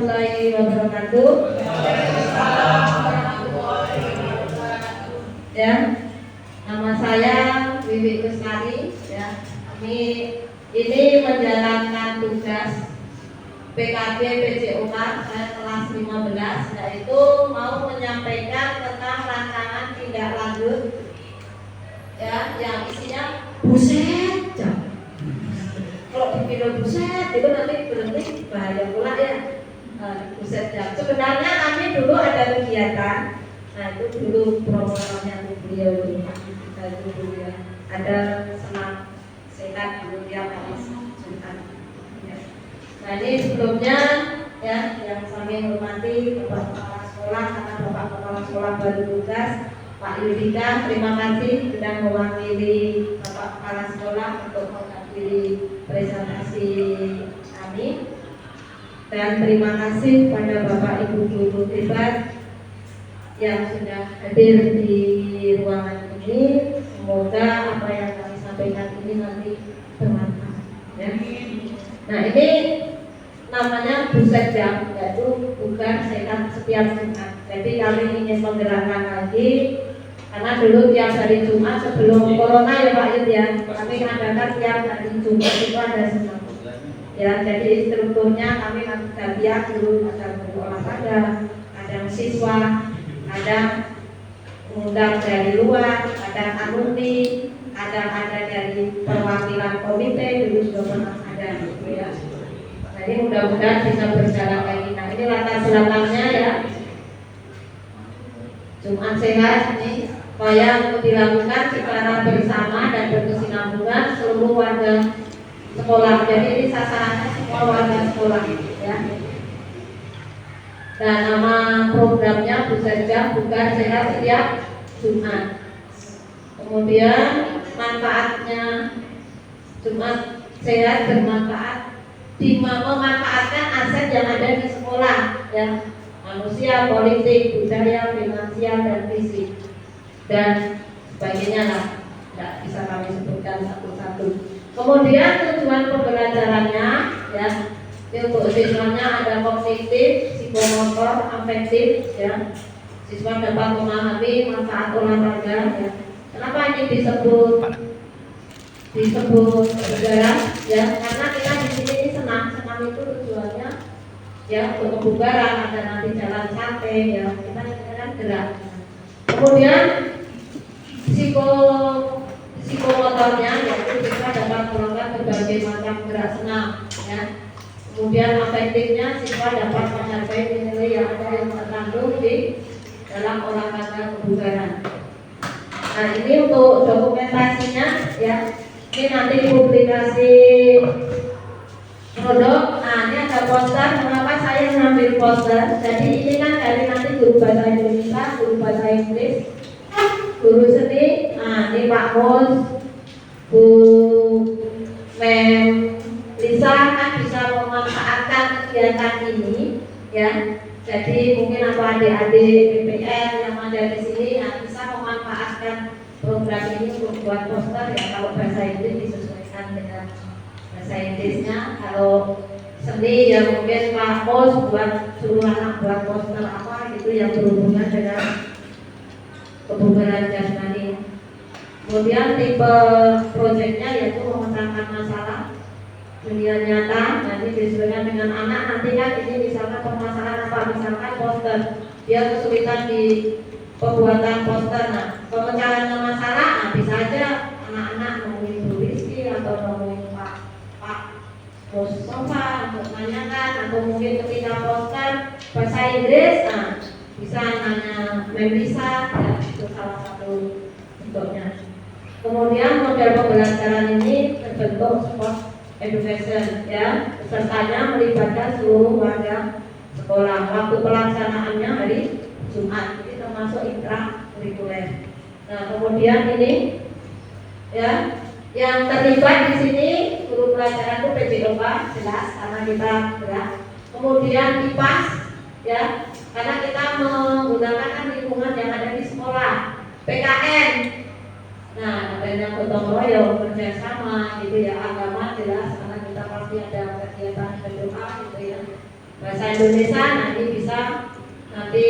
warahmatullahi wabarakatuh. Ya, nama saya Wiwi Kusnari. Ya, kami ini menjalankan tugas PKB PJOK saya kelas 15, yaitu mau menyampaikan tentang rancangan tindak lanjut ya yang isinya buset. Kalau dipilih buset itu nanti berhenti bahaya pula ya. Buset jam. Sebenarnya kami dulu ada kegiatan. Nah itu dulu promotornya beliau dulu ya. Ada senam sehat dulu tiap hari Jumat. Ya. Nah ini sebelumnya ya yang kami hormati Bapak Kepala Sekolah karena Bapak Kepala Sekolah baru tugas Pak Yudika, terima kasih sudah mewakili Bapak Kepala Sekolah untuk menghadiri presentasi kami. Dan terima kasih pada Bapak Ibu guru hebat yang sudah hadir di ruangan ini. Semoga apa yang kami sampaikan ini nanti bermanfaat. Ya. Nah ini namanya buset jam, yaitu bukan sehat setiap Jumat. Jadi kami ingin menggerakkan lagi. Karena dulu tiap hari Jumat sebelum corona ya Pak Yud ya, kami mengadakan tiap hari Jumat itu ada senam. Ya, jadi strukturnya kami gantian dulu, ada guru olahraga, ada siswa, ada undang dari luar, ada alumni, ada dari perwakilan komite dulu sudah pernah ada gitu ya. Jadi mudah-mudahan bisa berjalan kayak gini. Nah ini latar belakangnya ya. Jumat sehat ini supaya untuk dilakukan secara bersama dan berkesinambungan seluruh warga sekolah. Jadi ini sasarannya semua warga sekolah ya. Dan nama programnya buset jam bukan sehat setiap Jumat. Kemudian manfaatnya Jumat sehat bermanfaat memanfaatkan aset yang ada di sekolah ya. Manusia, politik, budaya, finansial, dan fisik dan sebagainya lah, tidak bisa kami sebutkan satu-satu. Kemudian tujuan pembelajarannya ya, untuk siswanya ada kognitif, psikomotor, afektif ya. Siswa dapat memahami manfaat olahraga ya. Kenapa ini disebut kebugaran ya? Karena kita di sini senam itu tujuannya ya untuk kebugaran, ada nanti jalan santai ya, kita kan gerak. Kemudian psikomotornya yaitu kita dapat melakukan berbagai macam gerak senam ya. Kemudian afektifnya siswa dapat menghargai nilai yang ada yang terkandung di dalam olahraga kebugaran. Nah ini untuk dokumentasinya ya, ini nanti publikasi produk. Nah ini ada poster. Kenapa saya mengambil poster? Jadi ini kan dari nanti guru bahasa Indonesia, guru bahasa Inggris, guru seni. Nah ini Pak Mus, Bu Mem Lisa kan bisa memanfaatkan kegiatan ini ya. Jadi mungkin apa adik-adik BPN yang ada di sini yang bisa memanfaatkan program ini untuk buat poster ya. Kalau bahasa Inggris disesuaikan dengan bahasa Inggrisnya, kalau seni ya mungkin Pak Pos buat suruh anak buat poster apa gitu yang berhubungan dengan kebugaran jasmani. Kemudian tipe proyeknya yaitu memecahkan masalah dunia nyata, nanti disesuaikan dengan anak. Nanti kan ini misalkan permasalahan apa, misalkan poster, dia kesulitan di pembuatan poster. Nah pemecahan masalah, nah bisa aja anak-anak nemuin Bu Rizky atau nemuin Pak Mustafa untuk menanyakan, atau mungkin ketika poster bahasa Inggris, nah bisa nanya Melisa ya, itu salah satu bentuknya. Kemudian model pembelajaran ini terbentuk sport education ya, pesertanya melibatkan seluruh warga sekolah. Waktu pelaksanaannya hari Jumat, ini termasuk intrakurikuler. Nah kemudian ini ya, yang terlibat di sini guru pelajaran itu PJOK jelas karena kita gerak. Kemudian IPAS ya, karena kita menggunakan lingkungan yang ada di sekolah. PKN, nah adanya gotong royong, kerjasama gitu ya. Agama jelas karena kita pasti ada kegiatan berdoa gitu ya. bahasa Indonesia. Nah ini bisa nanti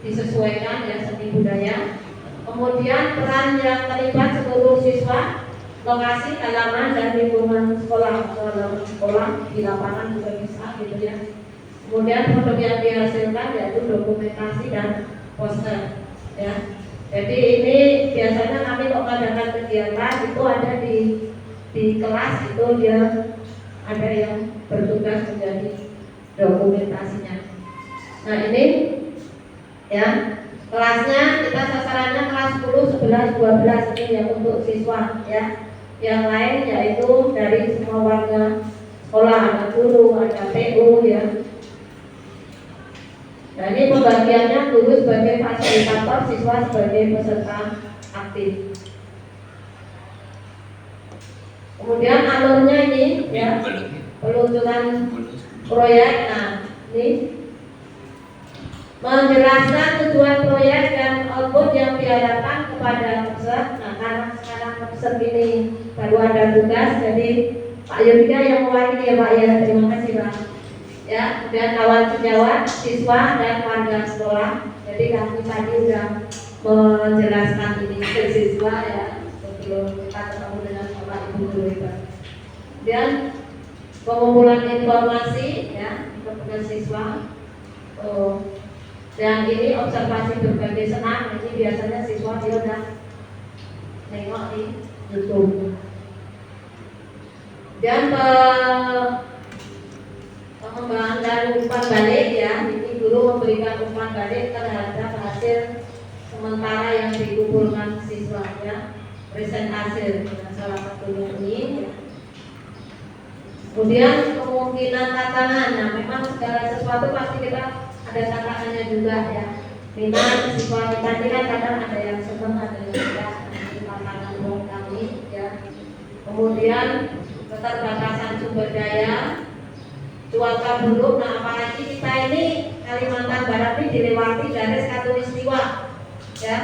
disesuaikan ya seni budaya. Kemudian peran yang terlibat seluruh siswa, lokasi, halaman dan lingkungan sekolah, dalam sekolah di lapangan juga bisa gitu ya. Kemudian produk yang dihasilkan yaitu dokumentasi dan poster ya. Jadi ini biasanya kami kalau mengadakan kegiatan itu ada di kelas itu dia ada yang bertugas menjadi dokumentasinya. Nah ini ya kelasnya kita sasarannya kelas 10, 11, 12 ini ya untuk siswa ya. Yang lain yaitu dari semua warga sekolah, ada guru, ada PU ya. Nah ini pembagiannya guru sebagai fasilitator, siswa sebagai peserta aktif. Kemudian alurnya ini ya peluncuran proyek. Nah ini menjelaskan tujuan proyek dan output yang diharapkan kepada peserta. Nah karena sekarang peserta ini baru ada tugas, jadi Pak Yudika yang mewakili ya Pak ya, terima kasih Pak. Ya, kemudian kawan sejawat, siswa dan warga sekolah. Jadi kami tadi sudah menjelaskan ini ke siswa ya sebelum kita ketemu dengan Bapak Ibu guru ya. Kemudian pengumpulan informasi ya kepada siswa. Dan ini observasi berbagai senam. Ini biasanya siswa dia udah nengok di YouTube. Dan pengembangan dan umpan balik ya, ini guru memberikan umpan balik terhadap hasil sementara yang dikumpulkan siswa ya, present hasil dengan salah satunya ini ya. Kemudian kemungkinan tantangan. Nah memang segala sesuatu pasti kita ada tantangannya juga ya. Minat siswa kita ini kan kadang ada yang senang, ada yang tidak. Ini tantangan buat kami ya. Kemudian keterbatasan sumber daya, cuaca buruk. Nah apalagi kita ini Kalimantan Barat ini dilewati garis khatulistiwa ya.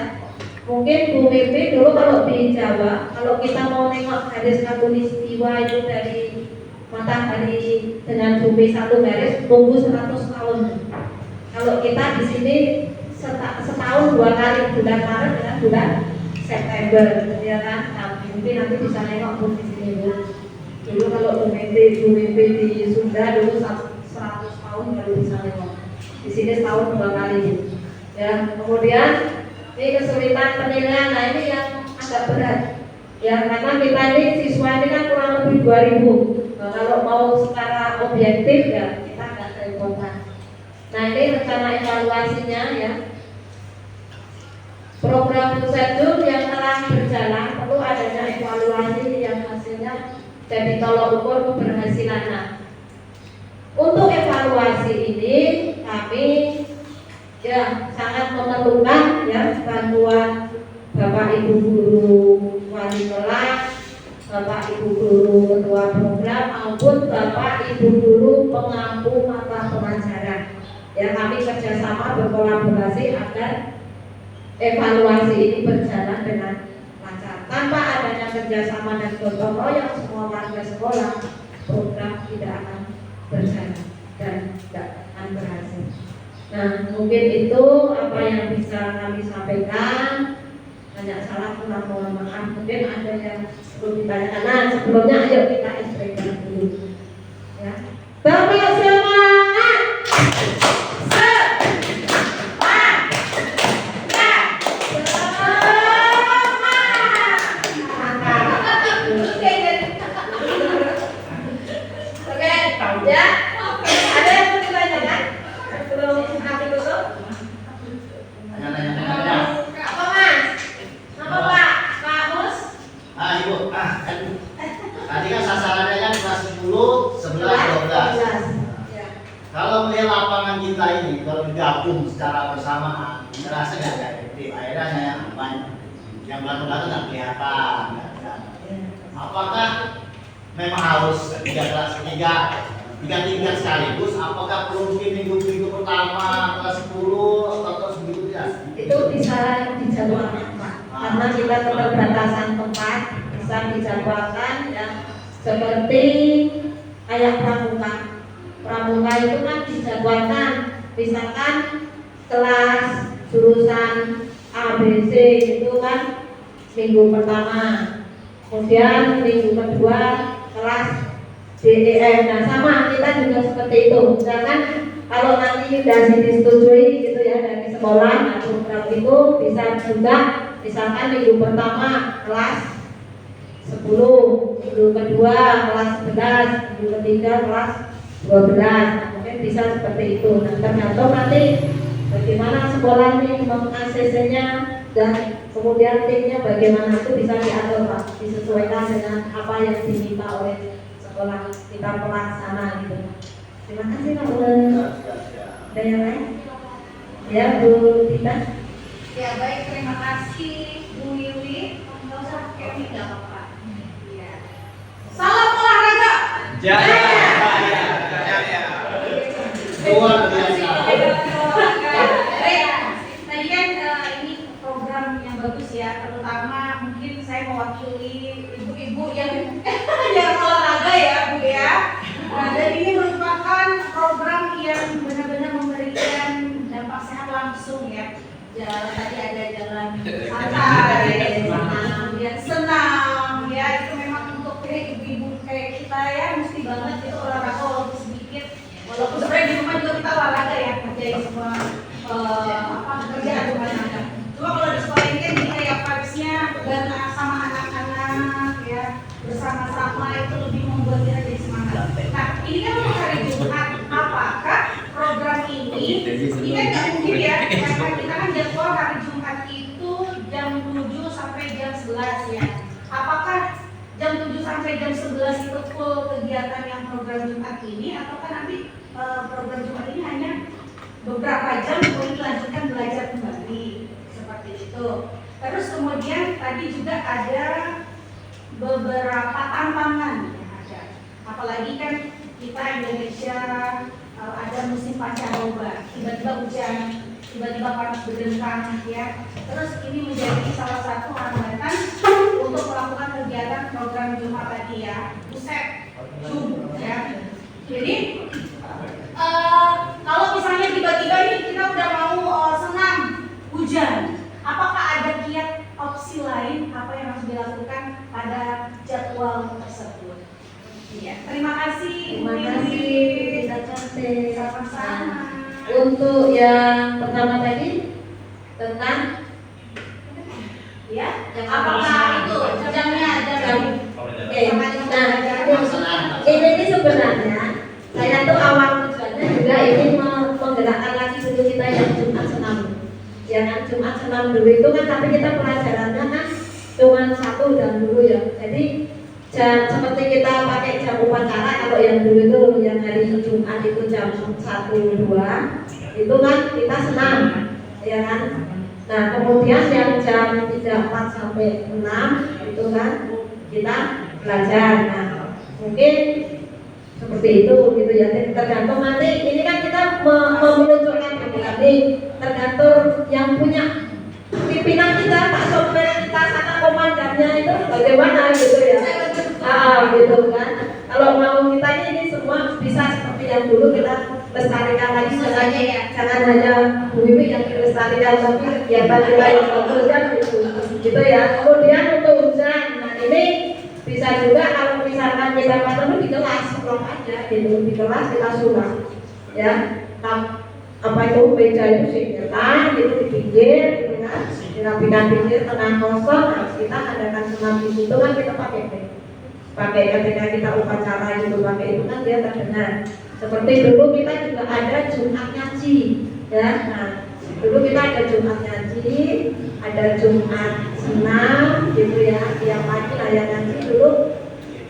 Mungkin Bu Mimpi dulu kalau di Jawa, kalau kita mau nengok garis khatulistiwa itu dari matahari dengan bumi satu garis tunggu 100 tahun. Kalau kita di sini setahun 2 kali, bulan Maret dan bulan September ya kan. Nah, mungkin nanti bisa nengok Bu di sini Bu. Dulu kalau Bu Mimpi di Sunda dulu 100 tahun baru bisa nengok. Di sini setahun 2 kali ya. Kemudian ini kesulitan penilaian. Nah ini yang agak berat ya, karena kita ini siswa ini kan kurang lebih 2000. Nah, kalau mau secara objektif ya kita agak kerepotan. Nah ini rencana evaluasinya ya. Program Pusedur yang telah berjalan perlu adanya evaluasi yang hasilnya jadi tolok ukur keberhasilan. Nah, untuk evaluasi ini kami ya sangat memerlukan ya bantuan Bapak Ibu guru wali kelas, Bapak Ibu guru ketua program maupun Bapak Ibu guru pengampu mata pelajaran. Ya kami kerjasama berkolaborasi agar evaluasi ini berjalan dengan lancar. Tanpa adanya kerjasama dan gotong royong semua warga sekolah, program tidak akan berjalan dan tidak akan berhasil. Nah mungkin itu apa yang bisa kami sampaikan. Banyak salah kurang mohon maaf. Mungkin ada yang perlu ditanyakan. Nah sebelumnya ayo kita ekspresikan dulu ya. Bapak semangat. Ya, ada yang mau ditanyakan sebelum kami tutup? Apa Mas? Nama Pak? Pak Mus? Ibu, tadi kan sasarannya kan kelas 10, 11, 12. Ya. Kalau melihat lapangan kita ini, kalau digabung secara bersamaan, terasa nggak efektif. Akhirnya hanya yang banyak, yang belakang nggak kelihatan. Apakah memang harus tiga tingkat sekaligus? Apakah perlu mungkin minggu pertama kelas 10 atau sebelumnya? Itu bisa dijadwalkan Pak, karena kita keterbatasan tempat bisa dijadwalkan ya, seperti kayak pramuka pramuka itu kan dijadwalkan, misalkan kelas jurusan ABC itu kan minggu pertama, kemudian minggu kedua kelas DEF. Nah sama kita juga seperti itu. Misalkan kalau nanti sudah disetujui gitu ya dari sekolah, nah program itu bisa juga misalkan minggu pertama kelas 10, minggu kedua kelas 11, minggu ketiga kelas 12. Nah, mungkin bisa seperti itu. Nah tergantung nanti bagaimana sekolah ini meng-ACC-nya dan kemudian timnya bagaimana, itu bisa diatur Pak, disesuaikan dengan apa yang diminta oleh sekolah kita pelaksana gitu. Terima kasih Pak. Ada yang lain? Ya Bu Tita. Ya baik, terima kasih Bu Wiwi. Nggak usah pakai mic, nggak apa-apa. Ya. Salam olahraga. Jaya. Luar biasa. Tadi kan ini program yang bagus ya, terutama mungkin saya mewakili ibu-ibu yang yang olahraga ya Bu ya. Nah, dan ini merupakan program yang benar-benar memberikan dampak sehat langsung ya. Jalan tadi ada jalan santai, kemudian senam ya, itu memang untuk ibu-ibu kayak kita ya mesti banget itu olahraga walaupun sedikit, walaupun sebenarnya di rumah juga kita olahraga ya, kerjain semua kerjaan rumah tangga. Cuma kalau di sekolah ini kan jadi kayak vibes-nya dan sama anak-anak ya bersama-sama itu lebih membuat kita jadi semangat. Nah ini kan untuk hari Jumat, apakah program ini kan nggak mungkin ya, karena kita kan jadwal hari Jumat itu jam 7 sampai jam 11 ya. Apakah jam 7 sampai jam 11 itu full kegiatan yang program Jumat ini, ataukah nanti program Jumat ini hanya beberapa jam kemudian dilanjutkan belajar kembali seperti itu. Terus kemudian tadi juga ada beberapa tantangan yang ada, apalagi kan kita Indonesia ada musim pancaroba, tiba-tiba hujan, tiba-tiba panas berdentang ya. Terus ini menjadi salah satu hambatan untuk melakukan kegiatan program Jumat tadi ya, Buset Zoom ya. Jadi kalau misalnya tiba-tiba ini kita udah mau senam hujan, apakah ada kiat opsi lain apa yang harus dilakukan pada jadwal tersebut? Iya, terima kasih. Terima kasih Tita Cantik. Sama-sama. Untuk yang pertama tadi tentang Ya, apakah itu jamnya jam? Oke, nah ini sebenarnya saya tuh awal tujuannya juga ini menggerakkan lagi dulu kita yang Jumat senam. Ya kan Jumat senam dulu itu kan, tapi kita pelajarannya kan cuma satu jam dulu ya. Jadi seperti kita pakai jam upacara, kalau yang dulu itu yang hari Jumat itu jam 1, 2 itu kan kita senam ya kan. Nah kemudian yang jam 3, 4 sampai 6 itu kan kita belajar. Nah mungkin seperti itu gitu ya, tergantung nanti ini kan kita meluncurkan ini tergantung yang punya pimpinan kita, Pak Sopir kita sana, komandannya itu bagaimana gitu ya. Gitu kan. Kalau mau kita ini semua bisa seperti yang dulu kita lestarikan lagi saja ya. Jangan hanya Bu Wiwi yang dilestarikan, tapi kegiatan kita yang bagus kan gitu ya. Kemudian untuk hujan, nah ini bisa juga kalau misalkan kita ketemu di kelas sekolah aja gitu, di kelas kita surat ya. Apa itu meja itu singkatan gitu di pinggir gitu kan, dirapikan pinggir tengah kosong, harus kita adakan senam di situ kan, kita pakai ketika kita upacara itu pakai itu kan dia terdengar. Seperti dulu kita juga ada Jumat Nyaji ya. Nah dulu kita ada Jumat Nyaji, ada Jumat senam gitu ya, tiap pagi layar nyaji dulu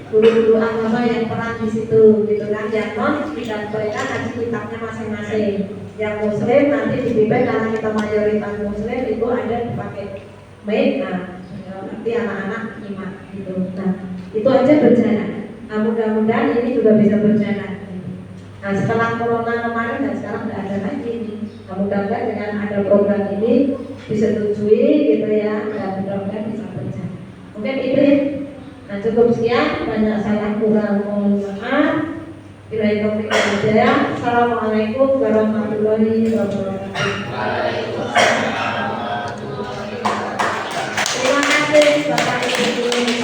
guru-guru agama yang peran di situ gitu kan. Yang non dan mereka ngaji kitabnya masing-masing. Yang Muslim nanti dipimpin karena kita mayoritas Muslim itu ada dipakai mic. Nah nanti anak-anak nyimak gitu. Nah itu aja berjalan. Nah mudah-mudahan ini juga bisa berjalan. Nah setelah corona kemarin dan sekarang tidak ada lagi ini. Nah mudah-mudahan dengan ada program ini disetujui gitu ya, dan mudah-mudahan bisa berjalan. Mungkin itu ya. Nah cukup sekian, banyak salah kurang mohon maaf. Billahi taufiq wal hidayah. Assalamualaikum warahmatullahi wabarakatuh. Terima kasih Bapak Ibu.